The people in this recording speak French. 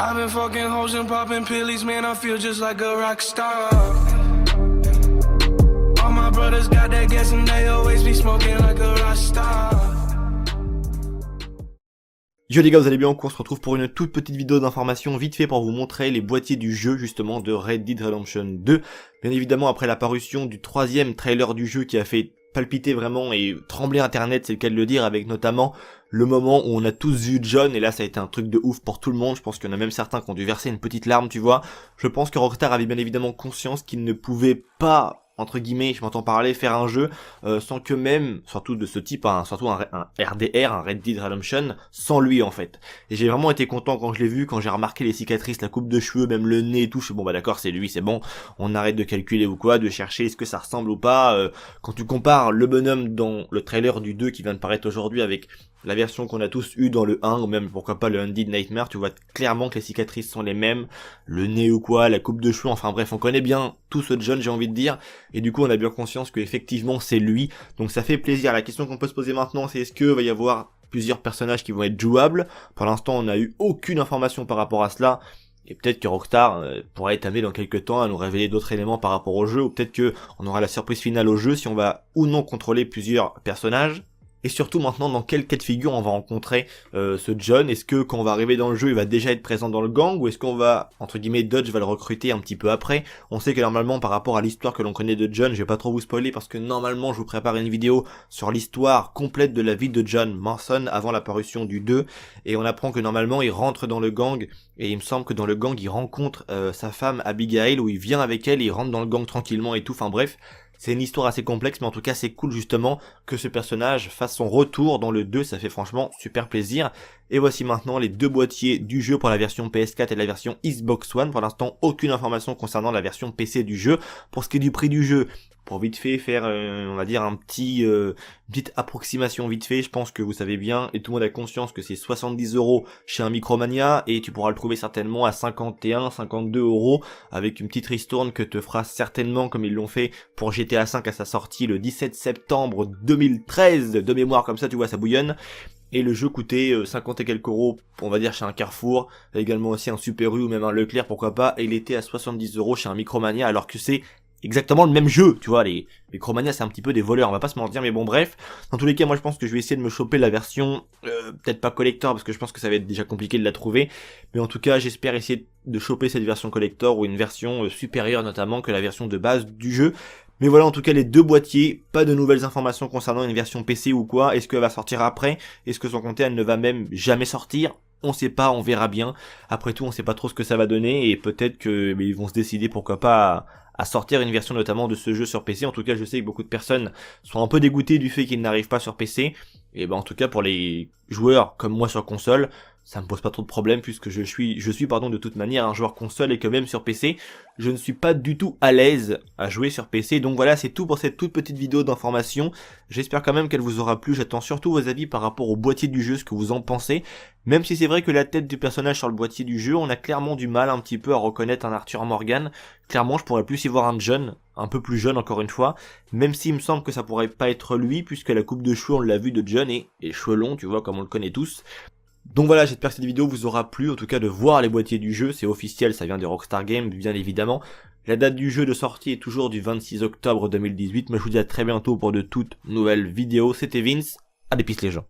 I've been fucking hoes and popping pillies, man, I feel just like a rock star. All my brothers got that gas and they always be smoking like a rock star. Yo les gars, vous allez bien? On se retrouve pour une toute petite vidéo d'information vite fait pour vous montrer les boîtiers du jeu justement de Red Dead Redemption 2. Bien évidemment après la parution du troisième trailer du jeu qui a fait palpiter vraiment et trembler internet, c'est le cas de le dire, avec notamment le moment où on a tous vu John, et là ça a été un truc de ouf pour tout le monde. Je pense qu'il y en a même certains qui ont dû verser une petite larme, tu vois. Je pense que Rockstar avait bien évidemment conscience qu'il ne pouvait pas, entre guillemets, je m'entends parler, faire un jeu sans que même, surtout de ce type, surtout un RDR, un Red Dead Redemption, sans lui en fait. Et j'ai vraiment été content quand je l'ai vu, quand j'ai remarqué les cicatrices, la coupe de cheveux, même le nez et tout. Je suis bon bah d'accord, c'est lui, c'est bon, on arrête de calculer ou quoi, de chercher est-ce que ça ressemble ou pas. Quand tu compares le bonhomme dans le trailer du 2 qui vient de paraître aujourd'hui avec la version qu'on a tous eu dans le 1, ou même pourquoi pas le Undead Nightmare, tu vois clairement que les cicatrices sont les mêmes, le nez ou quoi, la coupe de cheveux, enfin bref, on connaît bien tout ce John, j'ai envie de dire, et du coup on a bien conscience que effectivement c'est lui, donc ça fait plaisir. La question qu'on peut se poser maintenant, c'est est-ce que va y avoir plusieurs personnages qui vont être jouables? Pour l'instant on n'a eu aucune information par rapport à cela, et peut-être que Rockstar pourra être amené dans quelques temps à nous révéler d'autres éléments par rapport au jeu, ou peut-être que on aura la surprise finale au jeu si on va ou non contrôler plusieurs personnages. Et surtout maintenant, dans quel cas de figure on va rencontrer ce John? Est-ce que quand on va arriver dans le jeu, il va déjà être présent dans le gang, ou est-ce qu'on va, entre guillemets, Dodge va le recruter un petit peu après? On sait que normalement, par rapport à l'histoire que l'on connaît de John, je vais pas trop vous spoiler parce que normalement, je vous prépare une vidéo sur l'histoire complète de la vie de John Marston avant la parution du 2, et on apprend que normalement, il rentre dans le gang, et il me semble que dans le gang, il rencontre sa femme Abigail, où il vient avec elle, il rentre dans le gang tranquillement et tout, enfin bref. C'est une histoire assez complexe, mais en tout cas c'est cool justement que ce personnage fasse son retour dans le 2, ça fait franchement super plaisir. Et voici maintenant les deux boîtiers du jeu pour la version PS4 et la version Xbox One. Pour l'instant, aucune information concernant la version PC du jeu. Pour ce qui est du prix du jeu, pour vite fait faire, on va dire, une petite approximation vite fait, je pense que vous savez bien, et tout le monde a conscience que c'est 70 € chez un Micromania, et tu pourras le trouver certainement à 51, 52 € avec une petite ristourne que te fera certainement, comme ils l'ont fait pour GTA V à sa sortie le 17 septembre 2013, de mémoire comme ça, tu vois, ça bouillonne. Et le jeu coûtait 50 et quelques euros, on va dire chez un Carrefour, également aussi un Super U ou même un Leclerc, pourquoi pas, et il était à 70 € chez un Micromania, alors que c'est exactement le même jeu, tu vois, les Micromania c'est un petit peu des voleurs, on va pas se mentir, mais bon bref, dans tous les cas moi je pense que je vais essayer de me choper la version, peut-être pas collector, parce que je pense que ça va être déjà compliqué de la trouver, mais en tout cas j'espère essayer de choper cette version collector, ou une version supérieure notamment que la version de base du jeu. Mais voilà en tout cas les deux boîtiers, pas de nouvelles informations concernant une version PC ou quoi, est-ce qu'elle va sortir après, est-ce que sans compter elle ne va même jamais sortir? On sait pas, on verra bien. Après tout, on sait pas trop ce que ça va donner, et peut-être que ils vont se décider pourquoi pas à sortir une version notamment de ce jeu sur PC. En tout cas, je sais que beaucoup de personnes sont un peu dégoûtées du fait qu'il n'arrive pas sur PC. Et ben en tout cas pour les joueurs comme moi sur console, ça me pose pas trop de problème puisque je suis de toute manière un joueur console, et que même sur PC, je ne suis pas du tout à l'aise à jouer sur PC. Donc voilà, c'est tout pour cette toute petite vidéo d'information. J'espère quand même qu'elle vous aura plu. J'attends surtout vos avis par rapport au boîtier du jeu, ce que vous en pensez. Même si c'est vrai que la tête du personnage sur le boîtier du jeu, on a clairement du mal un petit peu à reconnaître un Arthur Morgan. Clairement, je pourrais plus y voir un John, un peu plus jeune encore une fois, même s'il me semble que ça pourrait pas être lui, puisque la coupe de cheveux, on l'a vu de John, et cheveux longs, tu vois, comme on le connaît tous. Donc voilà, j'espère que cette vidéo vous aura plu, en tout cas de voir les boîtiers du jeu, c'est officiel, ça vient de Rockstar Games, bien évidemment. La date du jeu de sortie est toujours du 26 octobre 2018, mais je vous dis à très bientôt pour de toutes nouvelles vidéos. C'était Vince, à des pistes les gens.